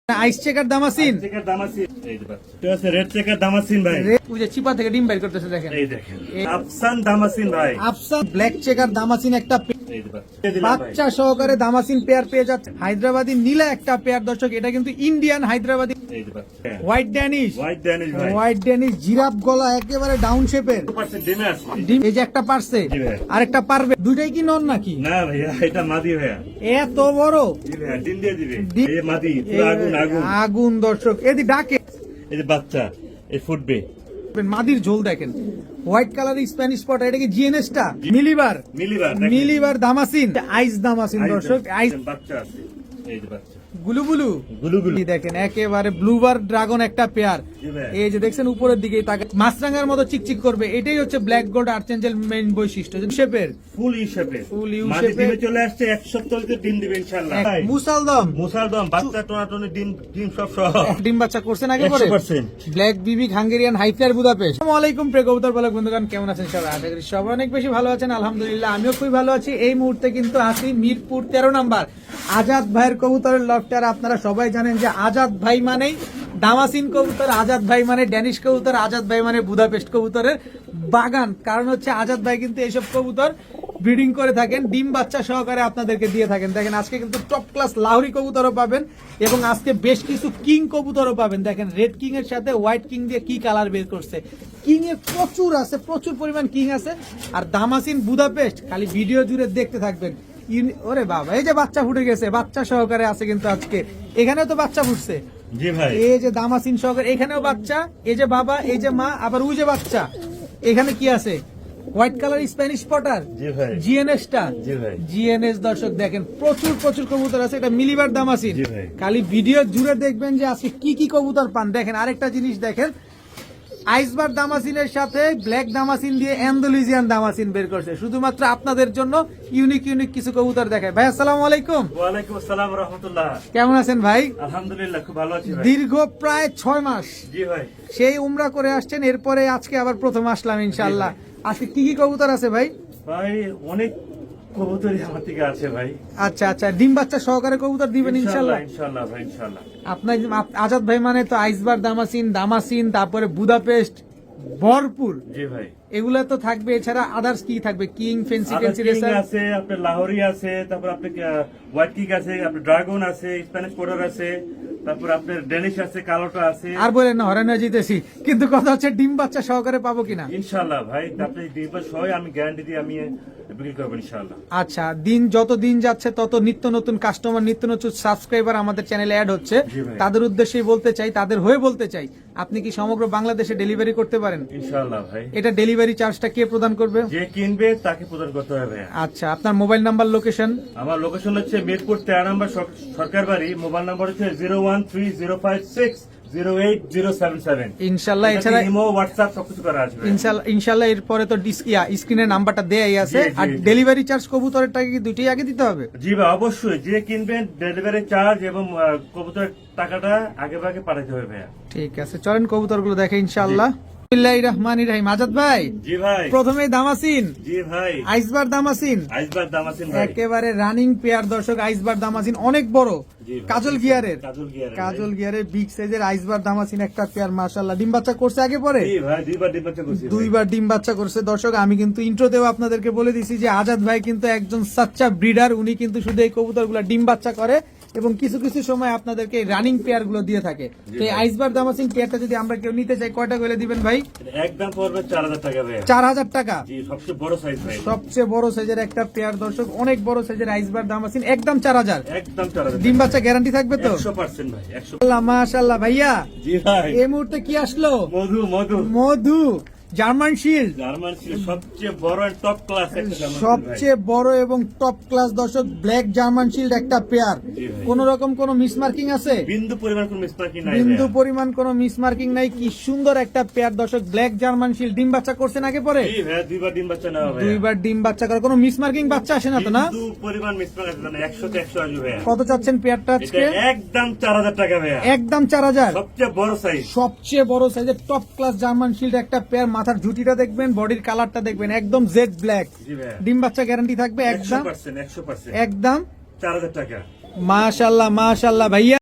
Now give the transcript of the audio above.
আইস checker দামাসিন red checker দামাসিন ভাই, ওই যে চিপা থেকে ডিম বাইর করতেছে দেখেন। এই দেখেন আফসান দামাসিন ভাই, আফসান ব্ল্যাক চেকার দামাসিন একটা এই দেখেন বাচ্চা সহকারে দামাসিন পেয়ার পেয়ে যাচ্ছে। হায়দ্রাবাদি নীলা একটা পেয়ার, দর্শক এটা কিন্তু ইন্ডিয়ান হায়দ্রাবাদি এই দেখেন হোয়াইট ড্যানিশ, ভাই, হোয়াইট ড্যানিশ জিরাফ গলা একেবারে ডাউন শেপের 2% ডিমে আছে। ডিম। এই যে একটা পারছে জি ভাই। আরেকটা পারবে, দুইটাই কি নন নাকি? না ভাইয়া, এটা মাদি ভাইয়া, এত বড় জি ভাইয়া, ডিম দিয়ে দিবে। ডিম- এই মাদি পুরো আগুন আগুন, আগুন দর্শক, এদি ডাকে এই যে বাচ্চা এই ফুটবে, মাদির ঝোল দেখেন, হোয়াইট কালার স্প্যানিশ স্পট, এটা কি জিএনএসটা মিলিবার মিলিবার দেখেন। মিলিবার দামাসিন, আইস দামাসিন দর্শক, আইস বাচ্চা আছে, এই যে বাচ্চা গুলুগুলু গুলুগুলু, দেখেন একেবারে ব্লুবার ড্রাগন একটা পেয়ার। জি ভাই। এই যে দেখছেন উপরের দিকে তাকে মাছরাঙার মতো চিকচিক করবে, এটাই হচ্ছে ব্ল্যাক গোল্ড আর্চেঞ্জেল মেইন বৈশিষ্ট্য শেপের। ফুল ইউ শেপে, ফুল ইউ মাদি শেপে। ডিমে চলে আসছে, এক সপ্তাহ ভিতরে ডিম দিবে ইনশাআল্লাহ। ভাই, মুসালদম মুসালদম বাচ্চা টোনাটনি ডিম ডিম সব সহ ডিম বাচ্চা করছেন আগে পরে 100%। ব্ল্যাক বিবি হাঙ্গেরিয়ান হাইফ্লার বুদাপেস্ট। আসসালামু আলাইকুম প্রিয় কবুতর পালক বন্ধুগণ, কেমন আছেন সবাই? আশা করি সবাই অনেক বেশি ভালো আছেন, আলহামদুলিল্লাহ আমিও খুবই ভালো আছি। এই মুহূর্তে কিন্তু আছি মিরপুর 13 নাম্বার আজাদ ভাইয়ের কবুতরের লফটে। আর আপনারা সবাই জানেন যে আজাদ ভাই মানেই দামাসিন কবুতর, আজাদ ভাই মানে ড্যানিশ কবুতর, আজাদ ভাই মানে বুদাপেস্ট কবুতরের বাগান। কারণ হচ্ছে আজাদ ভাই কিন্তু এইসব কবুতর ব্রিডিং করে থাকেন, ডিম বাচ্চা সহকারে আপনাদেরকে দিয়ে থাকেন। দেখেন আজকে কিন্তু টপ ক্লাস লাহোরি কবুতরও পাবেন এবং আজকে বেশ কিছু কিং কবুতরও পাবেন। দেখেন রেড কিং এর সাথে হোয়াইট কিং দিয়ে কি কালার বের করছে। কিং এর প্রচুর আছে, প্রচুর পরিমাণ কিং আছে। আর দামাসিন বুদাপেস্ট খালি ভিডিও জুড়ে দেখতে থাকবেন। ওরে বাবা, এই যে বাচ্চা ফুটে গেছে, বাচ্চা সহকারে আছে কিন্তু আজকে। এখানেও তো বাচ্চা ফুটছে, জি ভাই, এই যে দামাসিন সহকারে, এখানেও বাচ্চা, এই যে বাবা, এই যে মা, আবার ওই যে বাচ্চা। এখানে কি আছে? হোয়াইট কালার স্প্যানিশ পটার, জি ভাই, জিএনএসটা, জি ভাই, জিএনএস দর্শক দেখেন প্রচুর প্রচুর কবুতর আছে। এটা মিলিবার দামাসিন, জি ভাই। খালি ভিডিও জুড়ে দেখবেন যে আজকে কি কি কবুতর পান। দেখেন আরেকটা জিনিস দেখেন, আইসবার দামাসিনের সাথে ব্ল্যাক দামাসিন দিয়ে অ্যান্ডালুজিয়ান দামাসিন বের করছে শুধুমাত্র আপনাদের জন্য। ইউনিক ইউনিক কিছু কবুতর দেখায়। ভাই আসসালামু আলাইকুম। ওয়ালাইকুম আসসালাম ওয়া রাহমাতুল্লাহ। কেমন আছেন ভাই? আলহামদুলিল্লাহ খুব ভালো আছি ভাই। দীর্ঘ প্রায় 6 মাস জি ভাই, সেই উমরা করে আসছেন, এরপরে আজকে আবার প্রথম আসলাম ইনশাআল্লাহ। আজকে কি কি কবুতর আছে ভাই? ভাই অনেক কবুতরই আমার থেকে আছে ভাই। আচ্ছা আচ্ছা, ডিম বাচ্চা সহকারে কবুতর দিবেন ইনশাআল্লাহ। ইনশাআল্লাহ ভাই, ইনশাআল্লাহ। আপনার আজাদ ভাই মানে তো আইসবার দামাসিন, দামাসিন, তারপরে বুদাপেস্ট ভরপুর, জি ভাই। এগুলা তো থাকবে। এছাড়া আদার্স কি থাকবে? কিং, ফেন্সি, আপনার ফেন্সি কিং রেসার আছে, আপনার লাহোরি আছে, তারপর আপনার হোয়াইট কিং আছে, আপনার ড্রাগন আছে, স্প্যানিশ পোর্টার আছে, তারপর আপনার ডেনিশ আছে, কালোটা আছে। আর বলেন না হরানা জিতেছি, কিন্তু কথা হচ্ছে ডিম বাচ্চা সহকারে পাবো কিনা। ইনশাআল্লাহ ভাই, আপনি দিবা সবাই আমি গ্যারান্টি দিয়ে আমি বিক্রি করবো ইনশাআল্লাহ। আচ্ছা, যত দিন যাচ্ছে তত নিত্য নতুন কাস্টমার, নিত্য নতুন সাবস্ক্রাইবার আমাদের চ্যানেলে অ্যাড হচ্ছে। জি ভাই। তাদের উদ্দেশ্যেই বলতে চাই, তাদের হয়ে বলতে চাই, আপনি কি সমগ্র বাংলাদেশে ডেলিভারি করতে পারেন? ইনশাআল্লাহ ভাই, এটা ডেলিভারি চার্জটা কে প্রদান করবে? যে কিনবে তাকে প্রদান করতে হবে। আচ্ছা, আপনার মোবাইল নাম্বার, লোকেশন? আমার লোকেশন হচ্ছে মিরপুর 13 নম্বর সরকার বাড়ি। মোবাইল নাম্বার হচ্ছে 01305608077। ইনশাল্লাহ। এছাড়া ইমো, হোয়াটসঅ্যাপ সবকিছু করা আছে ভাই। ইনশাল্লাহ এরপরে তো স্ক্রিনের নাম্বারটা দেয়াই আছে। জি, জি, আর জি। ডেলিভারি চার্জ কবুতরের টাকা কি দুইটাই আগে দিতে হবে? জি ভাই, অবশ্যই যে কিনবেন ডেলিভারি চার্জ এবং কবুতরের টাকাটা আগে ভাগে পাঠাতে হবে ভাইয়া। ঠিক আছে, চলেন কবুতর গুলো দেখে ইনশাল্লাহ। বিসমিল্লাহির রহমানির রহিম। আজাদ ভাই, জি ভাই, প্রথমে দামাসিন, জি ভাই, আইসবার দামাসিন, আইসবার দামাসিন ভাই, একেবারে রানিং পেয়ার দর্শক। আইসবার দামাসিন অনেক বড়, জি ভাই। কাজল গিয়ারের, কাজল গিয়ারের কাজল গিয়ারের বিগ সাইজের আইসবার দামাসিন একটা পেয়ার। মাশাআল্লাহ, ডিম বাচ্চা করছে আগে পরে? জি ভাই, দুইবার ডিম বাচ্চা করছি ভাই। দুইবার ডিম বাচ্চা করছে দর্শক। আমি কিন্তু ইন্ট্রোতেও আপনাদেরকে বলে দিছি যে আজাদ ভাই কিন্তু একজন সাচ্চা ব্রিডার। উনি কিন্তু শুধু এই কবুতরগুলো ডিম বাচ্চা করে এবং কিছু কিছু সময় আপনাদেরকে রানিং পেয়ার গুলো দিয়ে থাকে। তো এই আইসবার দামাসিন পেয়ারটা যদি আমরা কেউ নিতে চাই, কয়টা করে দিবেন ভাই? একদম পড়বে 4000 টাকা ভাই। 4000 টাকা। জি, সবচেয়ে বড় সাইজ ভাই, সবচেয়ে বড় সাইজের একটা পেয়ার দর্শক, অনেক বড় সাইজের আইসবার দামাসিন, একদম 4000। একদম 4000। ডিম বাচ্চা গ্যারান্টি থাকবে তো? 100% ভাই, 100। আল্লাহ মাশাআল্লাহ। ভাইয়া জি ভাই, এই মুহূর্তে কি আসলো? মধু মধু মধু জার্মান শিল্ড, জার্মান ছিল সবচেয়ে বড় টপ ক্লাস একটা জার্মান শিল্ড ভাই। সবচেয়ে বড় এবং টপ ক্লাস দর্শক ব্ল্যাক জার্মান শিল্ড একটা পেয়ার। জি ভাই। কোন রকম কোন মিসমার্কিং আছে? বিন্দু পরিমাণ কোনো মিসমার্কিং নাই বিন্দু ভাইয়া। পরিমাণ কোন মিসমার্কিং নাই। কি সুন্দর একটা পেয়ার দর্শক, ব্ল্যাক জার্মান শিল্ড। ডিম বাচ্চা করছেন আগে পরে? জি ভাইয়া, দুইবার ডিম বাচ্চা নেওয়া ভাইয়া। দুইবার ডিম বাচ্চা করে, কোন মিসমার্কিং বাচ্চা আসে না তো না? বিন্দু পরিমাণ মিসমার্কিং আছে না, 100 তে 100 আসবে ভাইয়া। কত চাচ্ছেন পেয়ারটা এটা আজকে? একদম 4000 টাকা ভাইয়া। একদম 4000। সবচেয়ে বড় সাইজ। সবচেয়ে বড় সাইজের টপ ক্লাস জার্মান শিল্ড একটা পেয়ার। মাথার ঝুটিটা দেখবেন, বডির কালারটা দেখবেন, একদম জেড ব্ল্যাক। জি ভাইয়া, ডিম বাচ্চা গ্যারান্টি থাকবে একদম 100%। একদম 4000 টাকা। মাশাআল্লাহ মাশাআল্লাহ ভাইয়া।